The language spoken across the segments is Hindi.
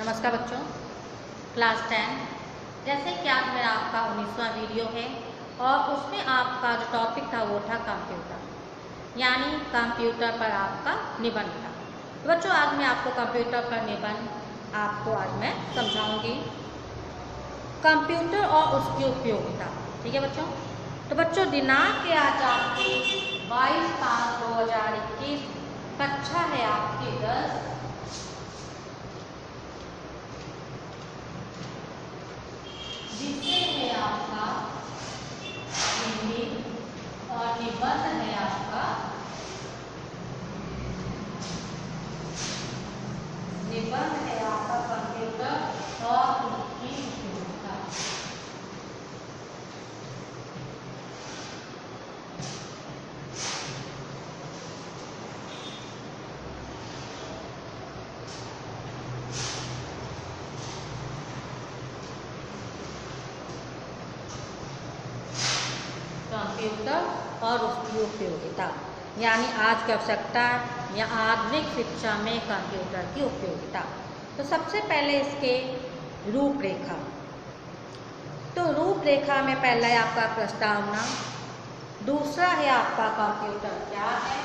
नमस्कार बच्चों, क्लास 10। जैसे कि आज मेरा आपका 19वां वीडियो है और उसमें आपका जो टॉपिक था वो था कंप्यूटर, यानी कंप्यूटर पर आपका निबंध था। तो बच्चों, आज मैं आपको कंप्यूटर पर निबंध आपको आज मैं समझाऊंगी कंप्यूटर और उसकी उपयोगिता। ठीक है बच्चों। तो बच्चों, दिनांक है आज आपकी 22/5/2021, कक्षा है आपकी 10। विषय है आपका हिंदी और निबंध है आपका कंप्यूटर और उसकी उपयोगिता। कंप्यूटर और उसकी उपयोगिता, यानी आज की आवश्यकता या आधुनिक शिक्षा में कंप्यूटर की उपयोगिता। तो सबसे पहले इसके रूपरेखा। तो रूपरेखा में पहला है आपका प्रस्तावना, दूसरा है आपका कंप्यूटर क्या है,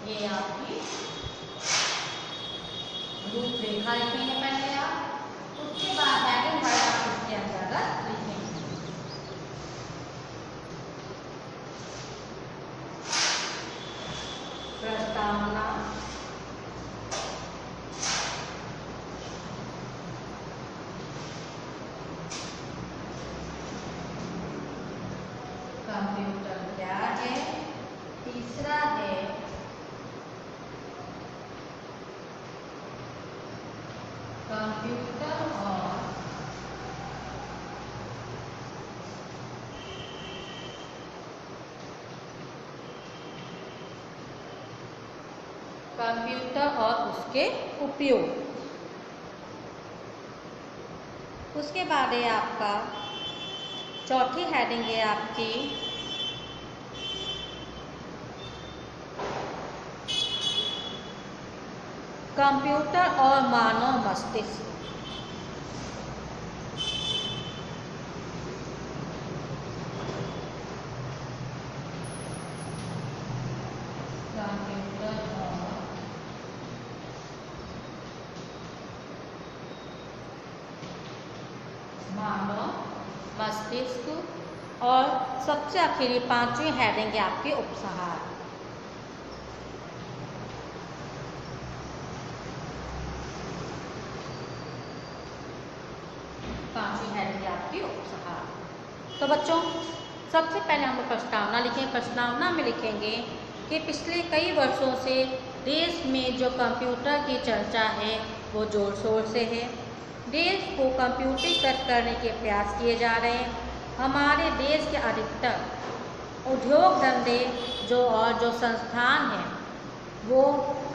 ये आपकी रूपरेखा लिखेंगे पहले आप, उसके बाद हेडिंग वर्ड आप इसके अंतर्गत लिखेंगे। प्रस्तावना, कंप्यूटर क्या है, तीसरा है कंप्यूटर और उसके उपयोग। उसके बाद है आपका चौथी हेडिंग है आपकी कंप्यूटर और मानव मस्तिष्क। कंप्यूटर और मानव मस्तिष्क। और सबसे आखिरी पांचवी हेडिंग है आपकी उपसंहार। पांचवी हेडिंग है आपकी उपसंहार। तो बच्चों, सबसे पहले हम लोग प्रस्तावना लिखेंगे। प्रस्तावना में लिखेंगे कि पिछले कई वर्षों से देश में जो कंप्यूटर की चर्चा है वो जोर शोर से है। देश को कंप्यूटरीकृत करने के प्रयास किए जा रहे हैं। हमारे देश के अधिकतर उद्योग धंधे जो संस्थान हैं वो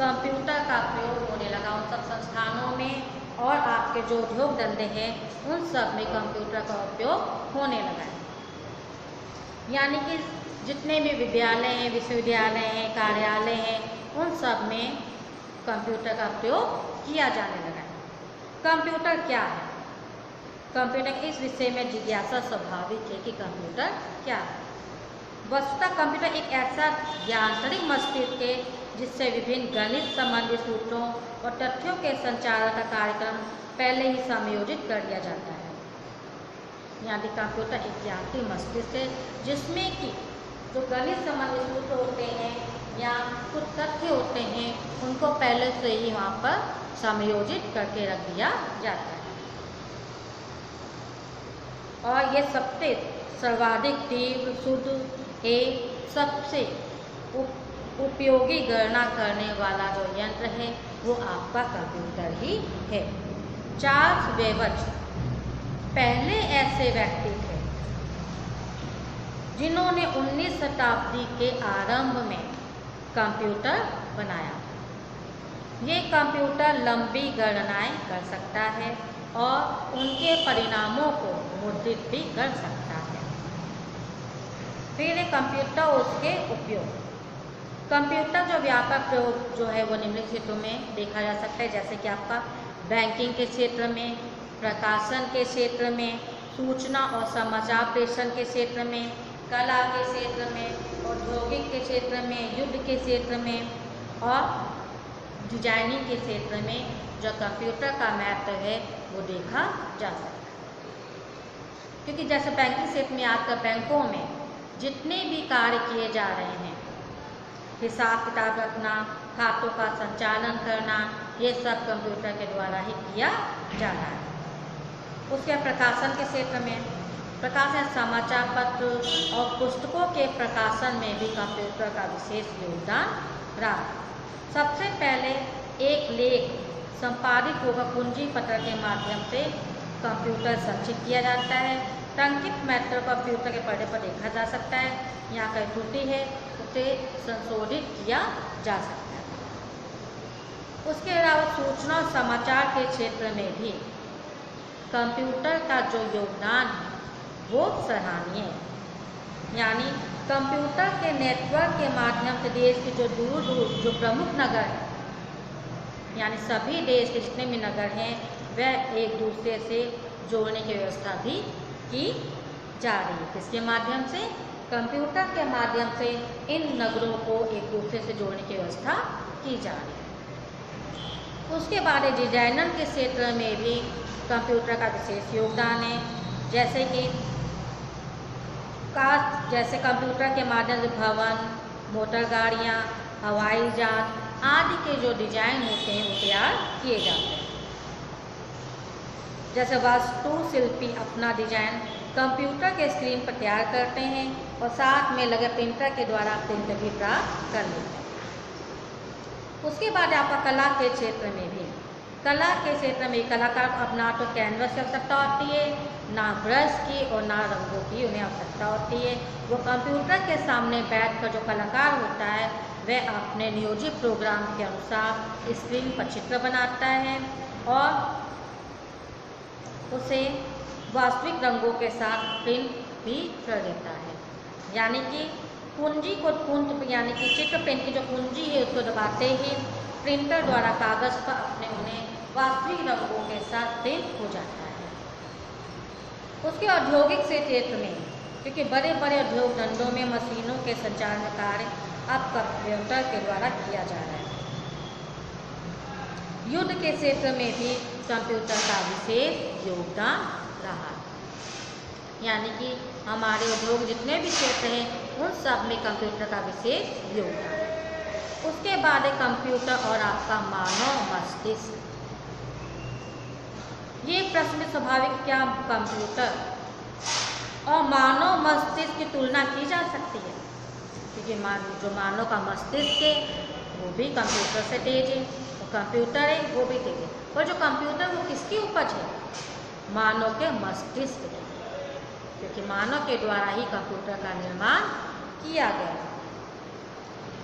कंप्यूटर का प्रयोग होने लगा। उन सब संस्थानों में और आपके जो उद्योग धंधे हैं उन सब में कंप्यूटर का उपयोग होने लगा है। यानी कि जितने भी विद्यालय हैं, विश्वविद्यालय हैं, कार्यालय हैं, उन सब में कंप्यूटर का प्रयोग किया जाने लगा है। कंप्यूटर क्या है? कंप्यूटर, इस विषय में जिज्ञासा स्वाभाविक है कि कंप्यूटर क्या है। वस्तुतः कंप्यूटर एक ऐसा यांत्रिक मस्तिष्क है जिससे विभिन्न गणित संबंधी सूत्रों और तथ्यों के संचार का कार्यक्रम पहले ही समायोजित कर दिया जाता है। यानी कंप्यूटर एक यांत्रिक मस्तिष्क है जिसमें कि जो गणित संबंधी सूत्र होते हैं या कुछ तथ्य होते हैं उनको पहले से ही वहाँ पर समायोजित करके रख दिया जाता है। और ये सबसे सर्वाधिक तीव्र, शुद्ध, एक सबसे उपयोगी गणना करने वाला जो यंत्र है वो आपका कंप्यूटर ही है। चार्ल्स बेबेज पहले ऐसे व्यक्ति थे जिन्होंने 19वीं शताब्दी के आरंभ में कंप्यूटर बनाया। ये कंप्यूटर लंबी गणनाएं कर सकता है और उनके परिणामों को मुद्रित भी कर सकता है। फिर कंप्यूटर उसके उपयोग। कंप्यूटर जो व्यापक प्रयोग जो है वो निम्नलिखित में देखा जा सकता है, जैसे कि आपका बैंकिंग के क्षेत्र में, प्रकाशन के क्षेत्र में, सूचना और समाचार प्रेषण के क्षेत्र में, कला के क्षेत्र में, औद्योगिक के क्षेत्र में, युद्ध के क्षेत्र में और डिजाइनिंग के क्षेत्र में जो कंप्यूटर का महत्व है वो देखा जा सकता है। क्योंकि जैसे बैंकिंग क्षेत्र में आजकल बैंकों में जितने भी कार्य किए जा रहे हैं, हिसाब किताब रखना, खातों का संचालन करना, ये सब कंप्यूटर के द्वारा ही किया जा रहा है। उसके प्रकाशन के क्षेत्र में, प्रकाशन समाचार पत्र और पुस्तकों के प्रकाशन में भी कंप्यूटर का विशेष योगदान रहा। सबसे पहले एक लेख संपादित होकर कुंजी पत्र के माध्यम से कंप्यूटर संचित किया जाता है। टंकित मैटर कंप्यूटर के पर्दे पर देखा जा सकता है। यहाँ कहीं त्रुटि है उसे संशोधित किया जा सकता है। उसके अलावा सूचना और समाचार के क्षेत्र में भी कंप्यूटर का जो योगदान है वो सराहनीय है। यानी कंप्यूटर के नेटवर्क के माध्यम से देश के जो दूर दूर जो प्रमुख नगर हैं, यानी सभी देश के जितने भी नगर हैं वह एक दूसरे से जोड़ने की व्यवस्था भी की जा रही है। किसके माध्यम से? कंप्यूटर के माध्यम से इन नगरों को एक दूसरे से जोड़ने की व्यवस्था की जा रही है। उसके बाद डिजाइनर के क्षेत्र में भी कंप्यूटर का विशेष योगदान है। जैसे कि जैसे कंप्यूटर के माध्यम से भवन, मोटर गाड़ियाँ, हवाई जहाज आदि के जो डिजाइन होते हैं वो तैयार किए जाते हैं। जैसे वास्तुशिल्पी अपना डिजाइन कंप्यूटर के स्क्रीन पर तैयार करते हैं और साथ में लगे प्रिंटर के द्वारा प्रिंट भी प्राप्त कर लेते हैं। उसके बाद आपका कला के क्षेत्र में भी, कला के क्षेत्र में कलाकार अपना तो कैनवस की आवश्यकता होती है, ना ब्रश की और ना रंगों की उन्हें आवश्यकता होती है। वो कंप्यूटर के सामने बैठकर जो कलाकार होता है वह अपने नियोजित प्रोग्राम के अनुसार स्क्रीन पर चित्र बनाता है और उसे वास्तविक रंगों के साथ प्रिंट भी कर देता है। यानी कि कुंजी को यानी कि चित्र प्रिंट की जो कुंजी है उसको दबाते ही प्रिंटर द्वारा कागज़ पर अपने उन्हें वास्तविक रंगों के साथ प्रिंट हो जाता है। उसके औद्योगिक से क्षेत्र में, क्योंकि बड़े बड़े उद्योग धंधों में मशीनों के संचालन कार्य अब कंप्यूटर के द्वारा किया जा रहा है। युद्ध के क्षेत्र में भी कंप्यूटर का विशेष योगदान रहा। यानी कि हमारे उद्योग जितने भी क्षेत्र हैं उन सब में कंप्यूटर का विशेष योगदान है। उसके बाद है कंप्यूटर और आपका मानव मस्तिष्क। ये प्रश्न स्वाभाविक, क्या कंप्यूटर और मानव मस्तिष्क की तुलना की जा सकती है? क्योंकि जो मानव का मस्तिष्क है वो भी कंप्यूटर से तेज है, और कंप्यूटर है वो भी तेज है। पर जो कंप्यूटर वो किसकी उपज है? मानव के मस्तिष्क की, क्योंकि मानव के द्वारा ही कंप्यूटर का निर्माण किया गया।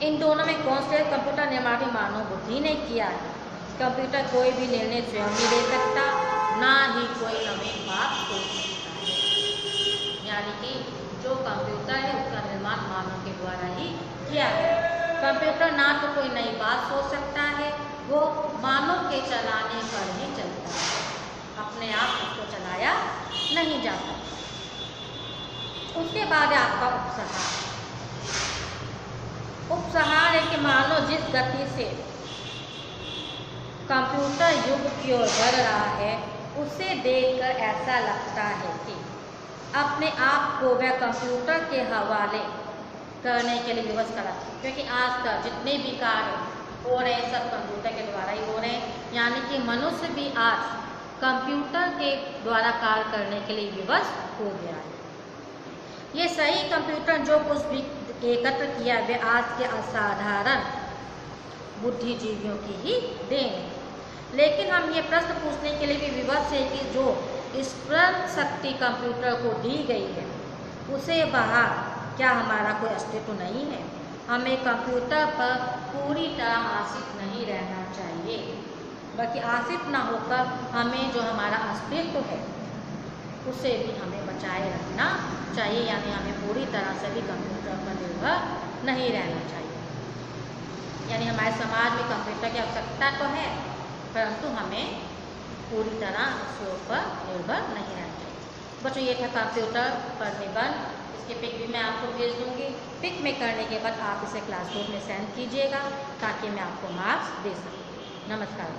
इन दोनों में कौन से कंप्यूटर निर्माण भी मानव बुद्धि ने किया है। कंप्यूटर कोई भी निर्णय स्वयं नहीं ले सकता, ना ही कोई नवीन बात सोच सकता है। यानी कि जो कंप्यूटर है उसका निर्माण मानव के द्वारा ही किया गया। कंप्यूटर ना तो कोई नई बात सोच सकता है, वो मानव के चलाने पर ही चलता है, अपने आप उसको चलाया नहीं जा सकता। उसके बाद आपका उपसहार। उपसहार है कि मानव जिस गति से कंप्यूटर युग की ओर बढ़ रहा है उसे देखकर ऐसा लगता है कि अपने आप को वह कंप्यूटर के हवाले करने के लिए विवश करा। क्योंकि आजकल जितने भी कार्य हो रहे हैं सब कंप्यूटर के द्वारा ही हो रहे हैं। यानी कि मनुष्य भी आज कंप्यूटर के द्वारा कार्य करने के लिए विवश हो गया है। ये सही कंप्यूटर जो कुछ भी एकत्र किया वे आज के असाधारण बुद्धिजीवियों की ही देन है। लेकिन हम ये प्रश्न पूछने के लिए भी विवश है कि जो स्मरण शक्ति कंप्यूटर को दी गई है उसे बाहर क्या हमारा कोई अस्तित्व नहीं है? हमें कंप्यूटर पर पूरी तरह आश्रित नहीं रहना चाहिए, बल्कि आश्रित ना होकर हमें जो हमारा अस्तित्व है उसे भी हमें बचाए रखना चाहिए। यानी हमें पूरी तरह से भी कंप्यूटर पर निर्भर नहीं रहना चाहिए। यानी हमारे समाज में कंप्यूटर की आवश्यकता तो है, परंतु हमें पूरी तरह उसके ऊपर निर्भर नहीं रहना चाहिए। बच्चों ये था कंप्यूटर पर निबंध। इसके पिक भी मैं आपको भेज दूँगी। पिक में करने के बाद आप इसे क्लास ग्रुप में सेंड कीजिएगा ताकि मैं आपको मार्क्स दे सकूँ। नमस्कार।